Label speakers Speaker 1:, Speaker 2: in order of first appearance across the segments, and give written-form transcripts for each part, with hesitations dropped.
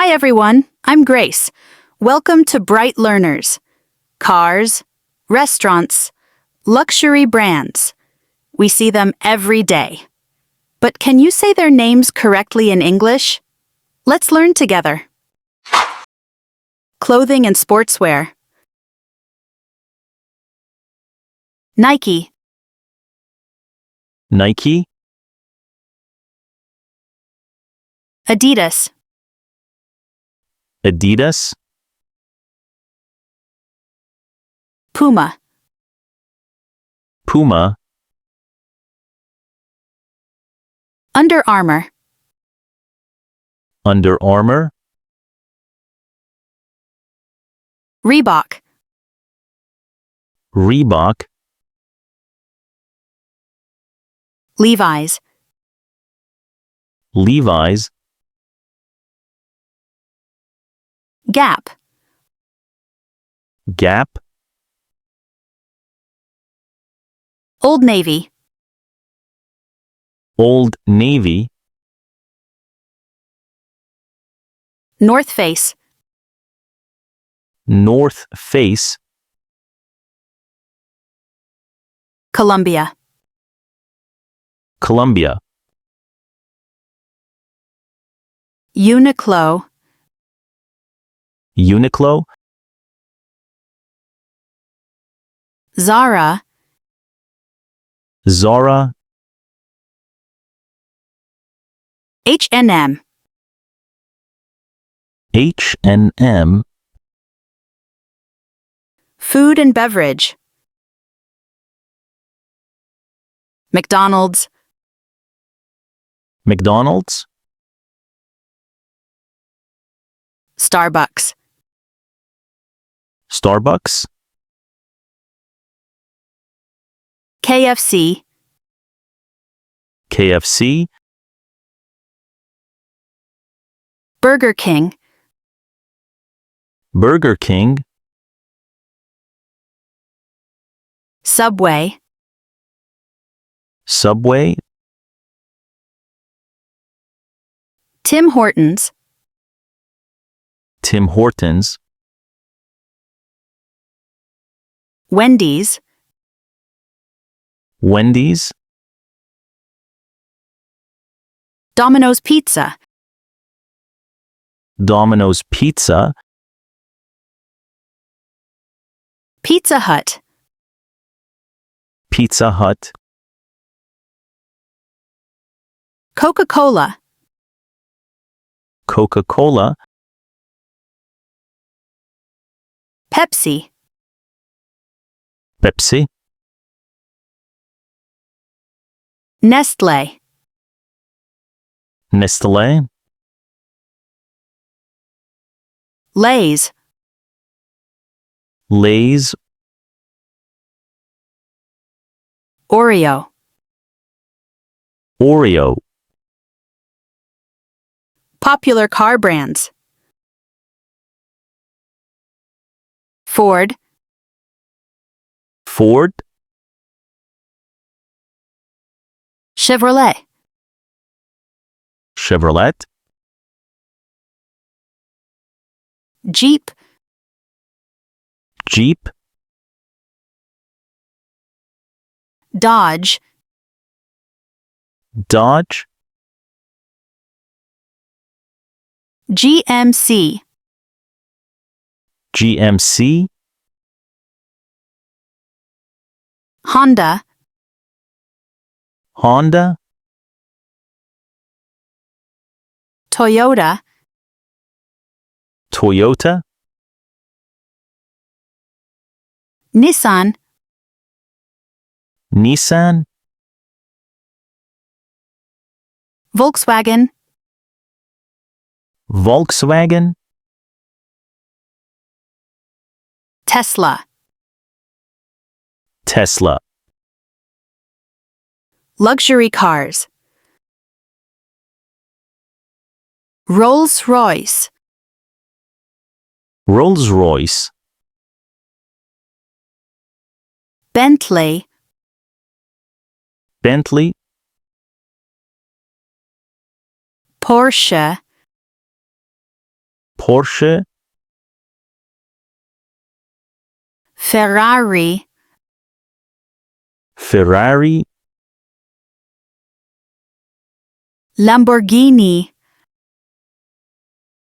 Speaker 1: Hi everyone, I'm Grace. Welcome to Bright Learners. Cars, restaurants, luxury brands. We see them every day. But can you say their names correctly in English? Let's learn together. Clothing and sportswear. Nike,
Speaker 2: Nike,
Speaker 1: Adidas,
Speaker 2: Adidas,
Speaker 1: Puma,
Speaker 2: Puma,
Speaker 1: Under Armour,
Speaker 2: Under Armour,
Speaker 1: Reebok,
Speaker 2: Reebok,
Speaker 1: Levi's,
Speaker 2: Levi's,
Speaker 1: Gap,
Speaker 2: Gap,
Speaker 1: Old Navy,
Speaker 2: Old Navy,
Speaker 1: North Face,
Speaker 2: North Face,
Speaker 1: Columbia,
Speaker 2: Columbia,
Speaker 1: Uniqlo,
Speaker 2: Uniqlo,
Speaker 1: Zara,
Speaker 2: Zara,
Speaker 1: H&M,
Speaker 2: H&M,
Speaker 1: Food and Beverage, McDonald's,
Speaker 2: McDonald's,
Speaker 1: Starbucks,
Speaker 2: Starbucks,
Speaker 1: KFC,
Speaker 2: KFC,
Speaker 1: Burger King,
Speaker 2: Burger King,
Speaker 1: Subway,
Speaker 2: Subway,
Speaker 1: Tim Hortons,
Speaker 2: Tim Hortons,
Speaker 1: Wendy's,
Speaker 2: Wendy's,
Speaker 1: Domino's Pizza,
Speaker 2: Domino's Pizza,
Speaker 1: Pizza Hut,
Speaker 2: Pizza Hut,
Speaker 1: Coca-Cola,
Speaker 2: Coca-Cola,
Speaker 1: Pepsi,
Speaker 2: Pepsi,
Speaker 1: Nestle,
Speaker 2: Nestlé,
Speaker 1: Lay's,
Speaker 2: Lay's,
Speaker 1: Oreo,
Speaker 2: Oreo,
Speaker 1: popular car brands, Ford,
Speaker 2: Ford,
Speaker 1: Chevrolet,
Speaker 2: Chevrolet,
Speaker 1: Jeep,
Speaker 2: Jeep,
Speaker 1: Dodge,
Speaker 2: Dodge,
Speaker 1: GMC,
Speaker 2: GMC,
Speaker 1: Honda,
Speaker 2: Honda,
Speaker 1: Toyota,
Speaker 2: Toyota,
Speaker 1: Nissan,
Speaker 2: Nissan,
Speaker 1: Volkswagen,
Speaker 2: Volkswagen,
Speaker 1: Tesla,
Speaker 2: Tesla,
Speaker 1: luxury cars, Rolls-Royce,
Speaker 2: Rolls-Royce,
Speaker 1: Bentley,
Speaker 2: Bentley,
Speaker 1: Porsche,
Speaker 2: Porsche,
Speaker 1: Ferrari,
Speaker 2: Ferrari,
Speaker 1: Lamborghini,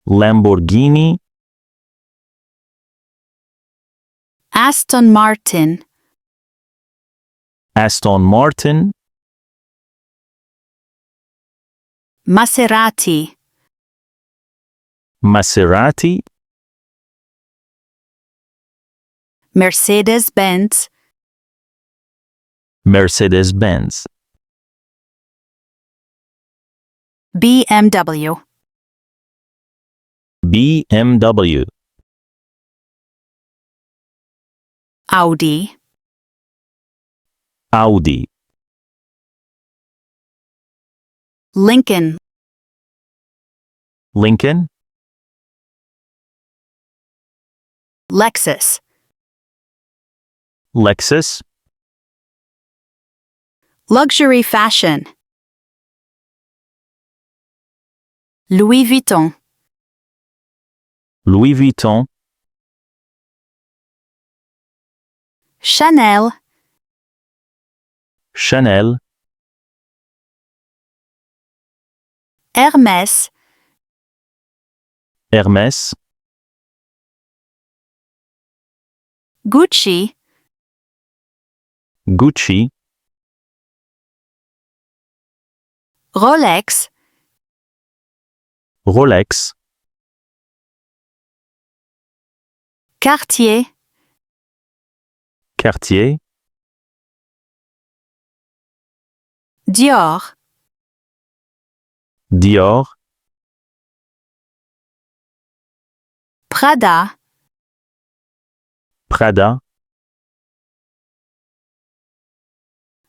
Speaker 2: Lamborghini,
Speaker 1: Aston Martin,
Speaker 2: Aston Martin,
Speaker 1: Maserati,
Speaker 2: Maserati,
Speaker 1: Mercedes-Benz,
Speaker 2: Mercedes-Benz,
Speaker 1: BMW,
Speaker 2: BMW,
Speaker 1: Audi,
Speaker 2: Audi,
Speaker 1: Lincoln,
Speaker 2: Lincoln,
Speaker 1: Lexus,
Speaker 2: Lexus,
Speaker 1: luxury fashion, Louis Vuitton,
Speaker 2: Louis Vuitton,
Speaker 1: Chanel,
Speaker 2: Chanel,
Speaker 1: Hermès,
Speaker 2: Hermès,
Speaker 1: Gucci,
Speaker 2: Gucci,
Speaker 1: Rolex,
Speaker 2: Rolex,
Speaker 1: Cartier,
Speaker 2: Cartier,
Speaker 1: Dior,
Speaker 2: Dior,
Speaker 1: Prada,
Speaker 2: Prada,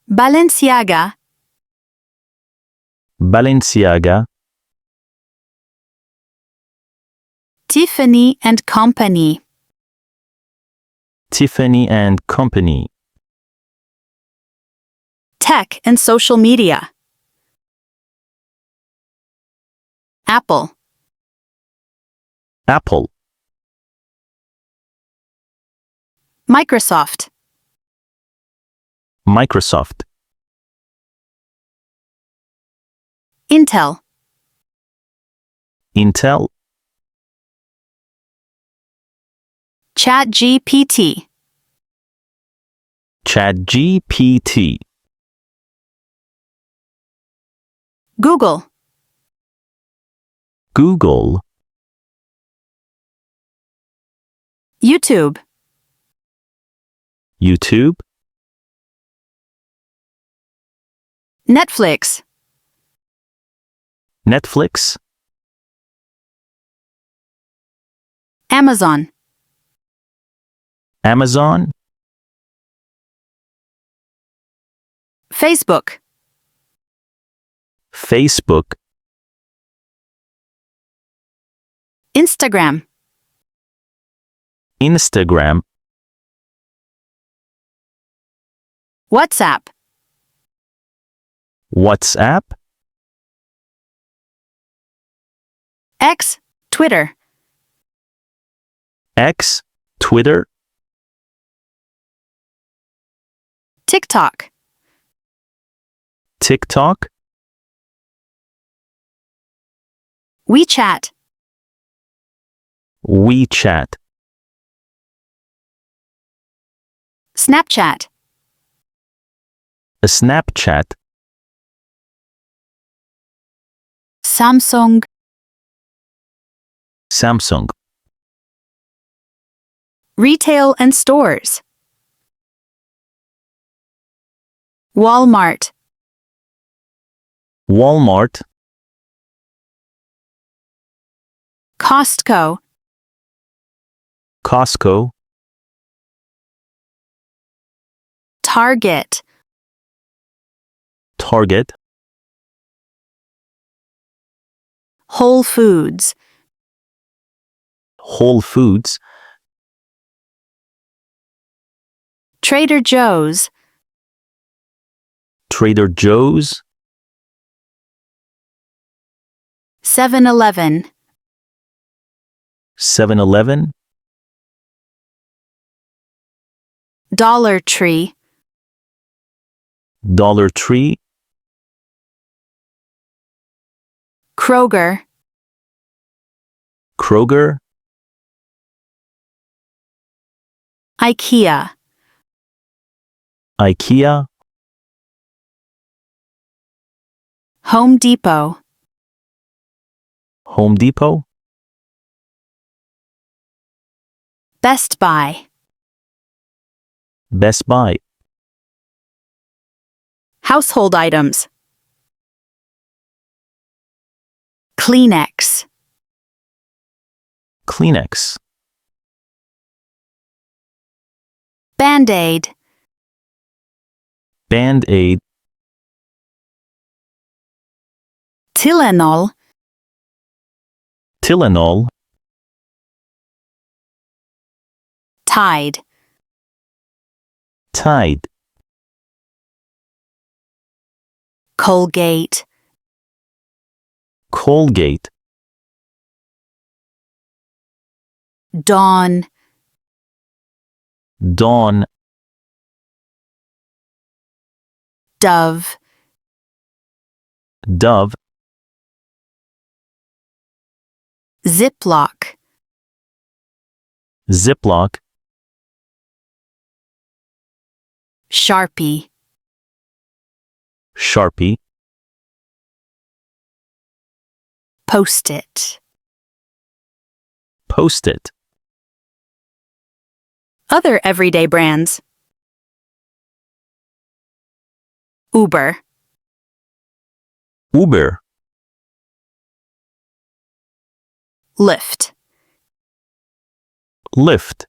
Speaker 1: Balenciaga,
Speaker 2: Balenciaga,
Speaker 1: Tiffany and Company,
Speaker 2: Tiffany and Company,
Speaker 1: tech and social media, Apple,
Speaker 2: Apple,
Speaker 1: Microsoft,
Speaker 2: Microsoft,
Speaker 1: Intel,
Speaker 2: Intel,
Speaker 1: ChatGPT,
Speaker 2: ChatGPT,
Speaker 1: Google,
Speaker 2: Google,
Speaker 1: YouTube,
Speaker 2: YouTube,
Speaker 1: Netflix,
Speaker 2: Netflix,
Speaker 1: Amazon,
Speaker 2: Amazon,
Speaker 1: Facebook,
Speaker 2: Facebook,
Speaker 1: Instagram,
Speaker 2: Instagram,
Speaker 1: WhatsApp,
Speaker 2: WhatsApp,
Speaker 1: X, Twitter,
Speaker 2: X, Twitter,
Speaker 1: TikTok,
Speaker 2: TikTok,
Speaker 1: WeChat,
Speaker 2: WeChat,
Speaker 1: Snapchat,
Speaker 2: Snapchat,
Speaker 1: Samsung,
Speaker 2: Samsung,
Speaker 1: retail and stores, Walmart,
Speaker 2: Walmart,
Speaker 1: Costco,
Speaker 2: Costco,
Speaker 1: Target,
Speaker 2: Target,
Speaker 1: Whole Foods,
Speaker 2: Whole Foods,
Speaker 1: Trader Joe's,
Speaker 2: Trader Joe's,
Speaker 1: 7-Eleven,
Speaker 2: 7-Eleven,
Speaker 1: Dollar Tree,
Speaker 2: Dollar Tree,
Speaker 1: Kroger,
Speaker 2: Kroger,
Speaker 1: IKEA,
Speaker 2: IKEA,
Speaker 1: Home Depot,
Speaker 2: Home Depot,
Speaker 1: Best Buy,
Speaker 2: Best Buy,
Speaker 1: Household items, Kleenex,
Speaker 2: Kleenex,
Speaker 1: Band-Aid,
Speaker 2: Band-Aid,
Speaker 1: Tylenol,
Speaker 2: Tylenol,
Speaker 1: Tide,
Speaker 2: Tide,
Speaker 1: Colgate,
Speaker 2: Colgate,
Speaker 1: Dawn,
Speaker 2: Dawn,
Speaker 1: Dove,
Speaker 2: Dove,
Speaker 1: Ziploc,
Speaker 2: Ziploc,
Speaker 1: Sharpie,
Speaker 2: Sharpie,
Speaker 1: Post-it.
Speaker 2: Post-it,
Speaker 1: Other everyday brands. Uber,
Speaker 2: Uber,
Speaker 1: Lyft,
Speaker 2: Lyft,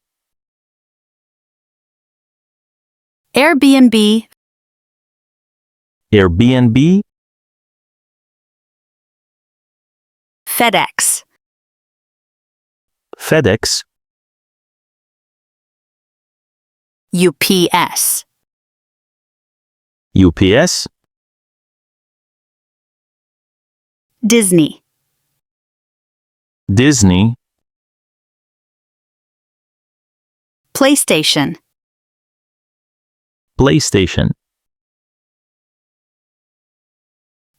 Speaker 1: Airbnb,
Speaker 2: Airbnb,
Speaker 1: FedEx,
Speaker 2: FedEx,
Speaker 1: UPS,
Speaker 2: UPS,
Speaker 1: Disney,
Speaker 2: Disney,
Speaker 1: PlayStation,
Speaker 2: PlayStation,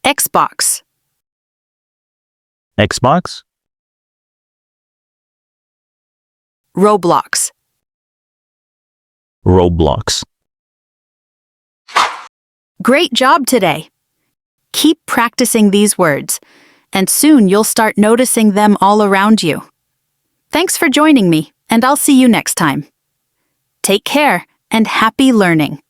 Speaker 1: Xbox,
Speaker 2: Xbox,
Speaker 1: Roblox.
Speaker 2: Roblox.
Speaker 1: Great job today! Keep practicing these words, and soon you'll start noticing them all around you. Thanks for joining me, and I'll see you next time. Take care and happy learning!